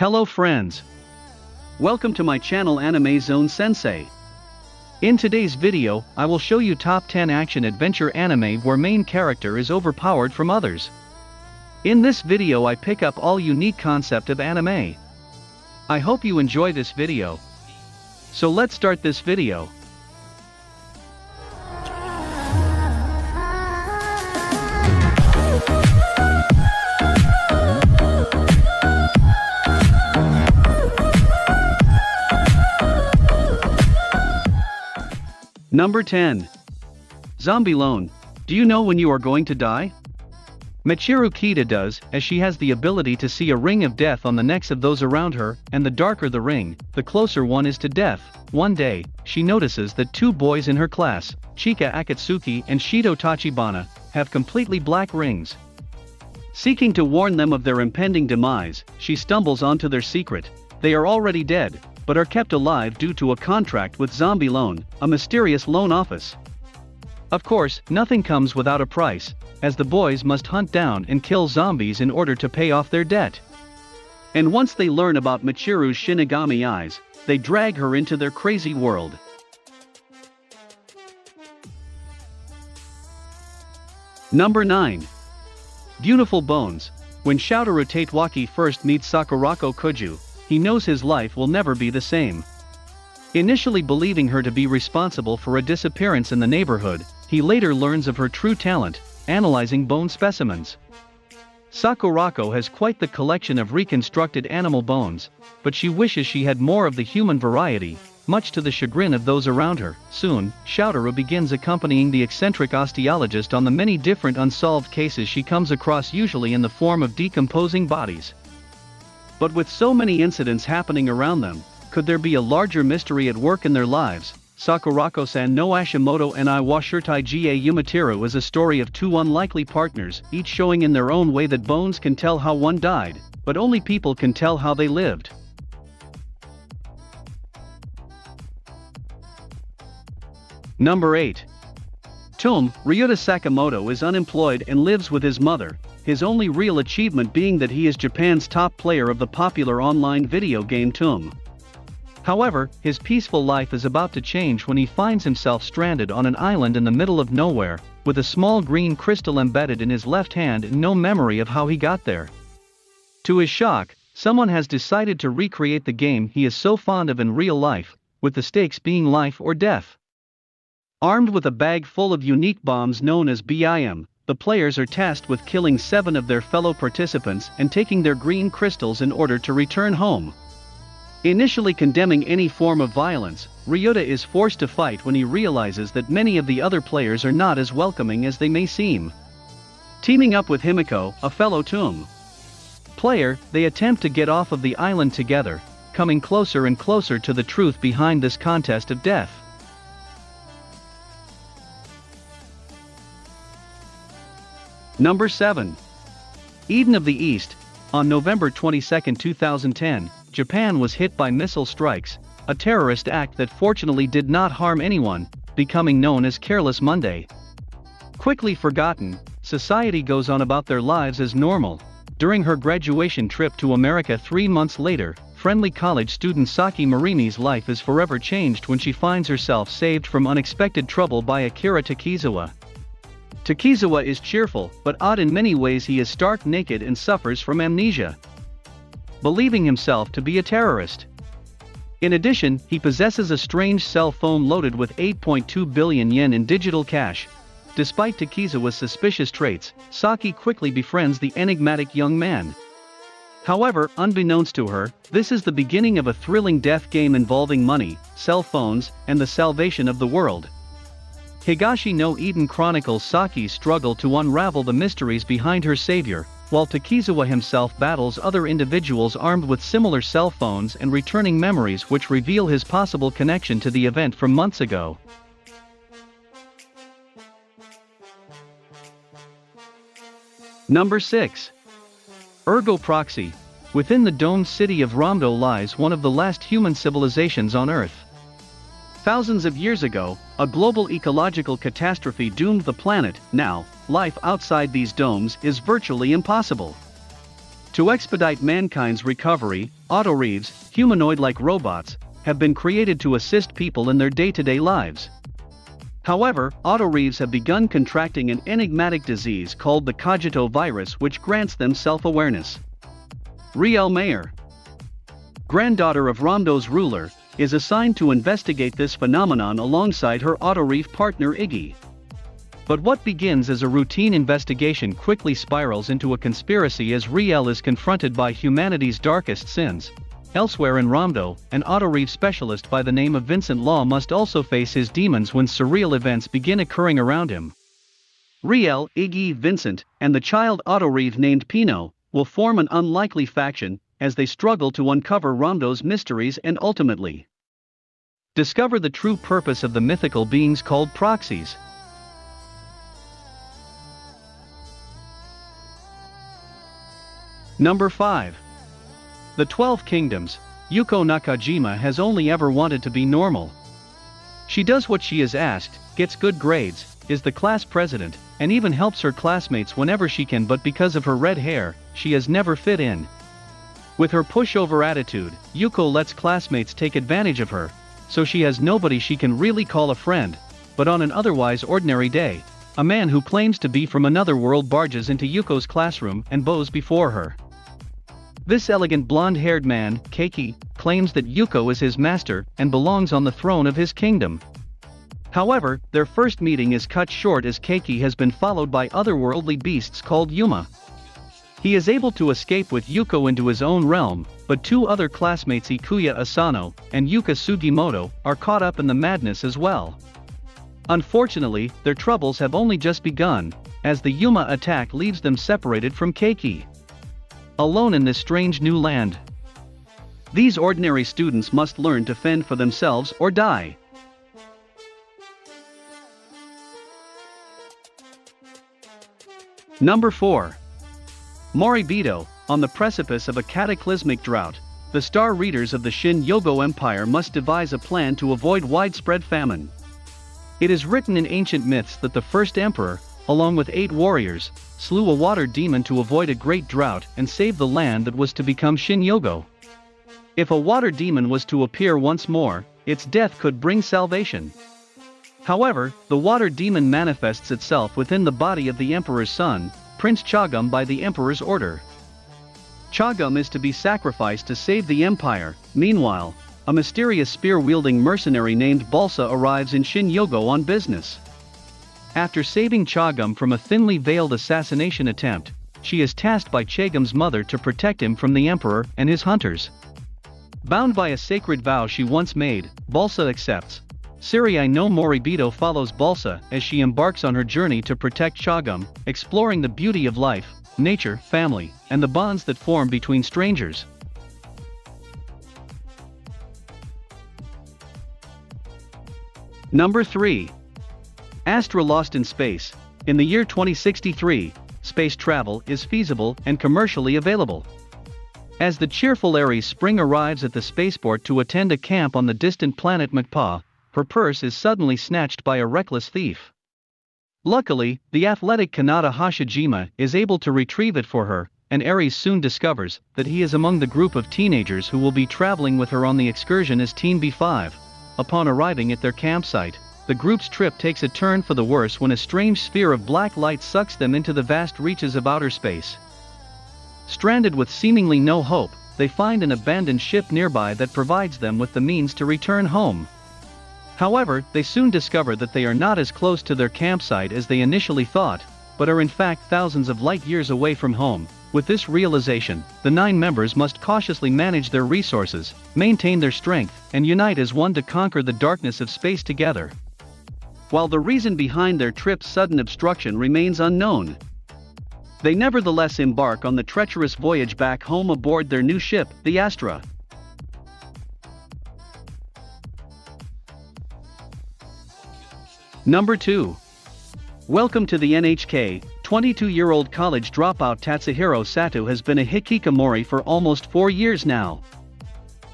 Hello friends. Welcome to my channel Animezone Sensei. In today's video, I will show you top 10 action-adventure anime where main character is overpowered from others. In this video I pick up all unique concept of anime. I hope you enjoy this video. So let's start this video. Number 10. Zombie-lone. Do you know when you are going to die? Michiru Kita does, as she has the ability to see a ring of death on the necks of those around her, and the darker the ring, the closer one is to death. One day, she notices that two boys in her class, Chika Akatsuki and Shido Tachibana, have completely black rings. Seeking to warn them of their impending demise, she stumbles onto their secret. They are already dead, but are kept alive due to a contract with Zombie-lone, a mysterious loan office. Of course, nothing comes without a price, as the boys must hunt down and kill zombies in order to pay off their debt. And once they learn about Michiru's Shinigami eyes, they drag her into their crazy world. Number 9. Beautiful Bones. When Shoutaru Tatewaki first meets Sakurako Kuju, he knows his life will never be the same. Initially believing her to be responsible for a disappearance in the neighborhood, he later learns of her true talent, analyzing bone specimens. Sakurako has quite the collection of reconstructed animal bones, but she wishes she had more of the human variety, much to the chagrin of those around her. Soon, Shoutaru begins accompanying the eccentric osteologist on the many different unsolved cases she comes across, usually in the form of decomposing bodies. But with so many incidents happening around them, could there be a larger mystery at work in their lives? Sakurako-san no Ashimoto and I wa Shirtai ga Yumateru is a story of two unlikely partners, each showing in their own way that bones can tell how one died, but only people can tell how they lived. Number 8. BTOOOM. Ryuta Sakamoto is unemployed and lives with his mother, his only real achievement being that he is Japan's top player of the popular online video game BTOOOM. However, his peaceful life is about to change when he finds himself stranded on an island in the middle of nowhere, with a small green crystal embedded in his left hand and no memory of how he got there. To his shock, someone has decided to recreate the game he is so fond of in real life, with the stakes being life or death. Armed with a bag full of unique bombs known as BIM, the players are tasked with killing 7 of their fellow participants and taking their green crystals in order to return home. Initially condemning any form of violence, Ryuta is forced to fight when he realizes that many of the other players are not as welcoming as they may seem. Teaming up with Himiko, a fellow BTOOOM player, they attempt to get off of the island together, coming closer and closer to the truth behind this contest of death. Number 7. Eden of the East. On November 22, 2010, Japan was hit by missile strikes, a terrorist act that fortunately did not harm anyone, becoming known as Careless Monday. Quickly forgotten, society goes on about their lives as normal. During her graduation trip to America 3 months later, friendly college student Saki Morimi's life is forever changed when she finds herself saved from unexpected trouble by Akira Takizawa. Takizawa is cheerful, but odd in many ways. He is stark naked and suffers from amnesia, believing himself to be a terrorist. In addition, he possesses a strange cell phone loaded with 8.2 billion yen in digital cash. Despite Takizawa's suspicious traits, Saki quickly befriends the enigmatic young man. However, unbeknownst to her, this is the beginning of a thrilling death game involving money, cell phones, and the salvation of the world. Higashi no Eden chronicles Saki's struggle to unravel the mysteries behind her savior, while Takizawa himself battles other individuals armed with similar cell phones and returning memories which reveal his possible connection to the event from months ago. Number 6. Ergo Proxy. Within the domed city of Ramdo lies one of the last human civilizations on Earth. Thousands of years ago, a global ecological catastrophe doomed the planet. Now, life outside these domes is virtually impossible. To expedite mankind's recovery, autoreivs, humanoid-like robots, have been created to assist people in their day-to-day lives. However, autoreivs have begun contracting an enigmatic disease called the cogito virus, which grants them self-awareness. Riel Mayer, granddaughter of Ramdo's ruler, is assigned to investigate this phenomenon alongside her autoreiv partner Iggy. But what begins as a routine investigation quickly spirals into a conspiracy as Riel is confronted by humanity's darkest sins. Elsewhere in Ramdo, an autoreiv specialist by the name of Vincent Law must also face his demons when surreal events begin occurring around him. Riel, Iggy, Vincent, and the child autoreiv named Pino will form an unlikely faction as they struggle to uncover Ramdo's mysteries and ultimately discover the true purpose of the mythical beings called proxies. Number 5. The 12 Kingdoms. Yuko Nakajima has only ever wanted to be normal. She does what she is asked, gets good grades, is the class president, and even helps her classmates whenever she can, but because of her red hair, she has never fit in. With her pushover attitude, Yuko lets classmates take advantage of her, so she has nobody she can really call a friend. But on an otherwise ordinary day, a man who claims to be from another world barges into Yuko's classroom and bows before her. This elegant blonde-haired man, Keiki, claims that Yuko is his master and belongs on the throne of his kingdom. However, their first meeting is cut short as Keiki has been followed by otherworldly beasts called Yuma. He is able to escape with Yuko into his own realm, but two other classmates, Ikuya Asano and Yuka Sugimoto, are caught up in the madness as well. Unfortunately, their troubles have only just begun, as the Yuma attack leaves them separated from Keiki. Alone in this strange new land, these ordinary students must learn to fend for themselves or die. Number 4. Moribito. On the precipice of a cataclysmic drought, the star readers of the Shin-Yogo Empire must devise a plan to avoid widespread famine. It is written in ancient myths that the first emperor, along with 8 warriors, slew a water demon to avoid a great drought and save the land that was to become Shin-Yogo. If a water demon was to appear once more, its death could bring salvation. However, the water demon manifests itself within the body of the emperor's son, Prince Chagum, by the emperor's order. Chagum is to be sacrificed to save the empire. Meanwhile, a mysterious spear-wielding mercenary named Balsa arrives in Shin-Yogo on business. After saving Chagum from a thinly veiled assassination attempt, she is tasked by Chagum's mother to protect him from the emperor and his hunters. Bound by a sacred vow she once made, Balsa accepts. Sirai no Moribito follows Balsa as she embarks on her journey to protect Chagum, exploring the beauty of life, nature, family, and the bonds that form between strangers. Number 3. Astra lost in space. In the year 2063, space travel is feasible and commercially available. As the cheerful Aries Spring arrives at the spaceport to attend a camp on the distant planet Macpa, her purse is suddenly snatched by a reckless thief. Luckily, the athletic Kanata Hashijima is able to retrieve it for her, and Aries soon discovers that he is among the group of teenagers who will be traveling with her on the excursion as Teen B5. Upon arriving at their campsite, the group's trip takes a turn for the worse when a strange sphere of black light sucks them into the vast reaches of outer space. Stranded with seemingly no hope, they find an abandoned ship nearby that provides them with the means to return home. However, they soon discover that they are not as close to their campsite as they initially thought, but are in fact thousands of light years away from home. With this realization, the 9 members must cautiously manage their resources, maintain their strength, and unite as one to conquer the darkness of space together. While the reason behind their trip's sudden obstruction remains unknown, they nevertheless embark on the treacherous voyage back home aboard their new ship, the Astra. Number 2. Welcome to the N.H.K. 22-year-old college dropout Tatsuhiro Sato has been a hikikomori for almost 4 years now.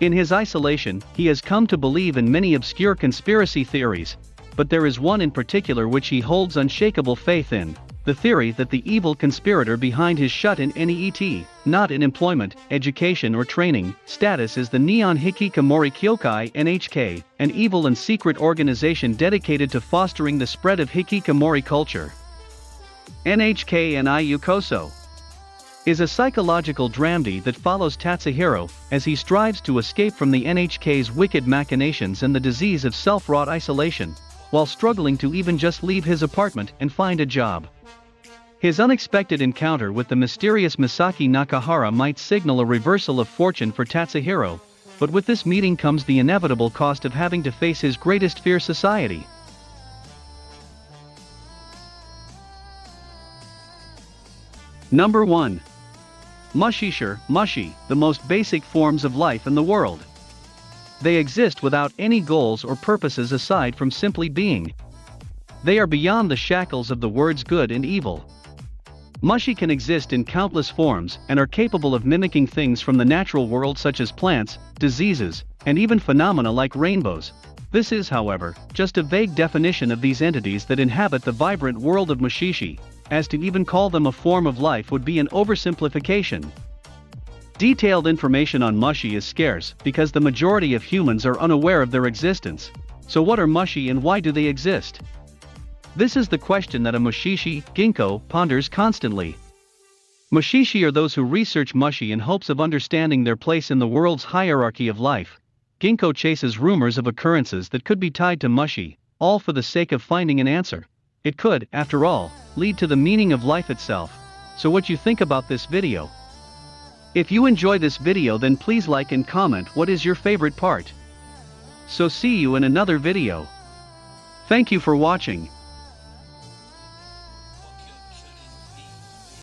In his isolation, he has come to believe in many obscure conspiracy theories, but there is one in particular which he holds unshakable faith in. the theory that the evil conspirator behind his shut-in NEET, not in employment, education or training, status is the Neon Hikikomori Kyokai N.H.K, an evil and secret organization dedicated to fostering the spread of hikikomori culture. N.H.K and Yukoso is a psychological dramedy that follows Tatsuhiro as he strives to escape from the N.H.K's wicked machinations and the disease of self-wrought isolation, while struggling to even just leave his apartment and find a job. His unexpected encounter with the mysterious Misaki Nakahara might signal a reversal of fortune for Tatsuhiro, but with this meeting comes the inevitable cost of having to face his greatest fear: society. Number 1. Mushi-Shi, Mushi, the most basic forms of life in the world. They exist without any goals or purposes aside from simply being. They are beyond the shackles of the words good and evil. Mushi can exist in countless forms and are capable of mimicking things from the natural world such as plants, diseases, and even phenomena like rainbows. This is, however, just a vague definition of these entities that inhabit the vibrant world of Mushi-Shi, as to even call them a form of life would be an oversimplification. Detailed information on Mushi is scarce because the majority of humans are unaware of their existence. So what are Mushi and why do they exist? This is the question that a Mushi-Shi, Ginkgo, ponders constantly. Mushi-Shi are those who research Mushi in hopes of understanding their place in the world's hierarchy of life. Ginkgo chases rumors of occurrences that could be tied to Mushi, all for the sake of finding an answer. It could, after all, lead to the meaning of life itself. So what you think about this video? If you enjoy this video, then please like and comment what is your favorite part. So see you in another video. Thank you for watching.